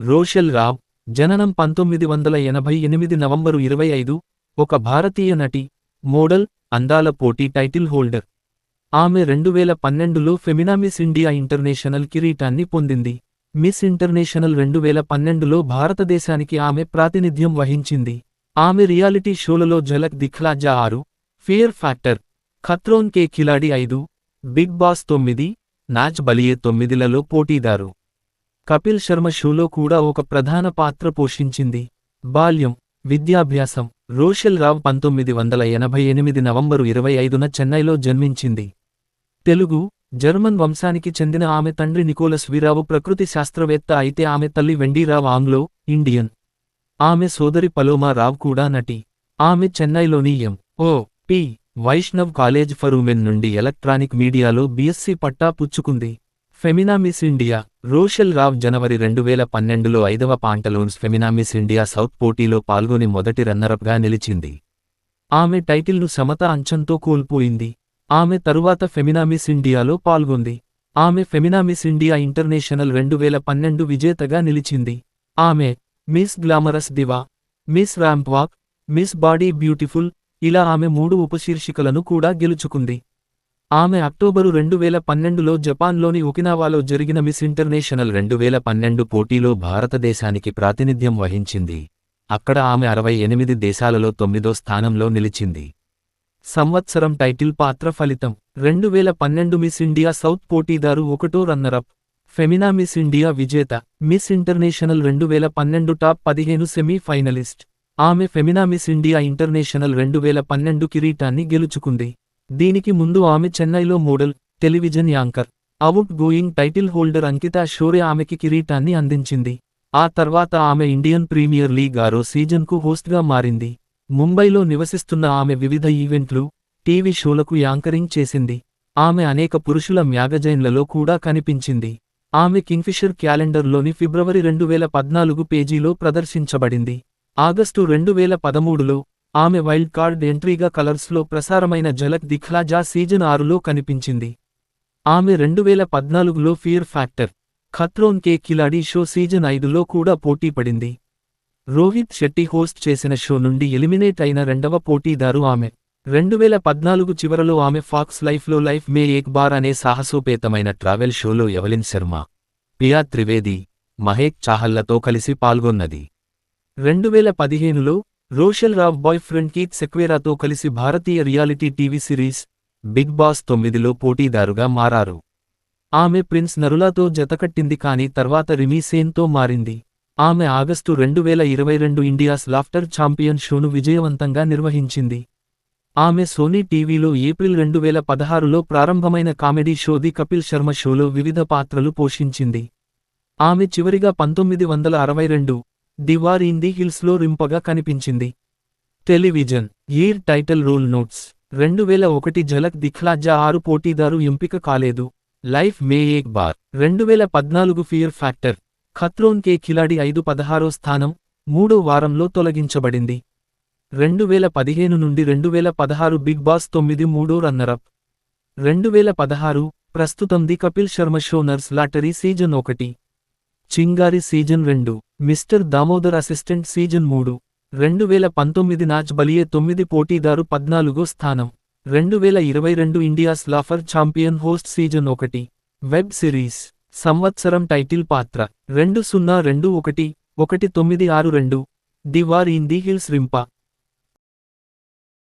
Rochelle Rao, జననం 1988 November 25, ఒక భారతీయ నటి, మోడల్, అందాల పోటీ టైటిల్ హోల్డర్. ఆమె 2012లో ఫెమినా మిస్ ఇండియా ఇంటర్నేషనల్ కిరీటాన్ని పొందింది. మిస్ ఇంటర్నేషనల్ 2012లో భారతదేశానికి ఆమె ప్రాతినిధ్యం వహించింది. ఆమె రియాలిటీ షోలలో ఝలక్ Dikhla Jaa 6, Fear Factor, Khatron Ke Khiladi 5, Bigg Boss 9, Nach Baliye 9లలో పోటీదారు. కపిల్ శర్మ షోలో కూడా ఒక ప్రధాన పాత్ర పోషించింది. బాల్యం, విద్యాభ్యాసం. రోషెల్ రావ్ 1988 నవంబరు 25న చెన్నైలో జన్మించింది. తెలుగు, జర్మన్ వంశానికి చెందిన ఆమె తండ్రి నికోలస్ వీరావు ప్రకృతి శాస్త్రవేత్త అయితే ఆమె తల్లి వెండీరావ్ ఆంగ్లో ఇండియన్. ఆమె సోదరి పలోమా రావ్ కూడా నటి. ఆమె చెన్నైలోని MOP. Vaishnav college for women నుండి ఎలక్ట్రానిక్ మీడియాలో బీఎస్సీ పట్టా పుచ్చుకుంది. Femina Miss India. రోషెల్ రావ్ జనవరి 2012లో 5వ Pantaloons Femina Miss India South పోటీలో పాల్గొని మొదటి రన్నరప్గా నిలిచింది. ఆమె టైటిల్ను సమత అంచంతో కోల్పోయింది. ఆమె తరువాత ఫెమినా మిస్ ఇండియాలో పాల్గొంది. ఆమె ఫెమినా మిస్ ఇండియా ఇంటర్నేషనల్ 2012 విజేతగా నిలిచింది. ఆమె Miss Glamorous Diva, Miss Ramp Walk, Miss Body Beautiful ఇలా ఆమె 3 ఉపశీర్షికలను కూడా గెలుచుకుంది. ఆమె అక్టోబరు 2012లో జపాన్లోని ఒకినావాలో జరిగిన మిస్ ఇంటర్నేషనల్ 2012 పోటీలో భారతదేశానికి ప్రాతినిధ్యం వహించింది. అక్కడ ఆమె 68 దేశాలలో 9వ స్థానంలో నిలిచింది. సంవత్సరం టైటిల్ పాత్ర ఫలితం. 2012 మిస్ ఇండియా సౌత్ పోటీదారు 1వ రన్నరప్. ఫెమినా మిస్ ఇండియా విజేత. Miss International 2012 top 15 semi finalist. ఆమె ఫెమినా మిస్ ఇండియా ఇంటర్నేషనల్ 2012 కిరీటాన్ని గెలుచుకుంది. దీనికి ముందు ఆమె చెన్నైలో model, television anchor, outgoing title holder Ankita Shorey ఆమెకి కిరీటాన్ని అందించింది. ఆ తర్వాత ఆమె ఇండియన్ ప్రీమియర్ లీగ్ 6వ సీజన్కు హోస్ట్గా మారింది. ముంబైలో నివసిస్తున్న ఆమె వివిధ ఈవెంట్లు, టీవీ షోలకు యాంకరింగ్ చేసింది. ఆమె అనేక పురుషుల మ్యాగజైన్లలో కూడా కనిపించింది. ఆమె కింగ్ఫిషర్ క్యాలెండర్లోని ఫిబ్రవరి 2014 పేజీలో ప్రదర్శించబడింది. ఆగస్టు 2013లో ఆమె వైల్డ్ కార్డ్ ఎంట్రీగా కలర్స్లో ప్రసారమైన ఝలక్ దిఖ్లా జా సీజన్ 6లో కనిపించింది. ఆమె 2014లో ఫియర్ ఫ్యాక్టర్, ఖత్రోన్ కే ఖిలాడీ షో సీజన్ 5లో కూడా పోటీపడింది. రోహిత్ శెట్టి హోస్ట్ చేసిన షో నుండి ఎలిమినేట్ అయిన 2వ పోటీదారు ఆమె. 2014 చివరలో ఆమె ఫాక్స్ లైఫ్లో లైఫ్ మే ఏక్ బార్ అనే సాహసోపేతమైన ట్రావెల్ షోలో ఎవలిన్ శర్మ, పియా త్రివేది, మహేక్ చాహల్లతో కలిసి పాల్గొన్నది. 2015లో రోషెల్ రావ్ బాయ్ ఫ్రెండ్ కీత్ సెక్వేరాతో కలిసి భారతీయ reality TV series Bigg Boss 9లో పోటీదారుగా మారారు. ఆమె ప్రిన్స్ నరులాతో జతకట్టింది కానీ తర్వాత రిమీ సేన్తో మారింది. ఆమె ఆగస్టు 2022 ఇండియాస్ లాఫ్టర్ ఛాంపియన్ షోను విజయవంతంగా నిర్వహించింది. ఆమె సోనీ టీవీలో ఏప్రిల్ 2016లో ప్రారంభమైన comedy show the Kapil Sharma షోలో వివిధ పాత్రలు పోషించింది. ఆమె చివరిగా 1962 ది వార్ ఇన్ ది హిల్స్లో రింపగా కనిపించింది. Television. Year title role notes. 2001 Jhalak Dikhla Jaa 6 పోటీదారు ఎంపిక కాలేదు. Life Mein Ek Baar. 2014 Fear Factor, Khatron Ke Khiladi 5 16వ స్థానం, 3వ వారంలో తొలగించబడింది. 2015 నుండి 2016 బిగ్ బాస్ 9 3వ రన్నరప్. 2016 ప్రస్తుతం the Kapil Sharma show nurse lottery season 1, Chingari season 2, Mister Damodar assistant season 3. 2019 Nach Baliye 9 పోటీదారు 14వ స్థానం. 2022 India's laughter champion host season 1. Web series. సంవత్సరం టైటిల్ పాత్ర 2021 1962 the war in the hills రింప.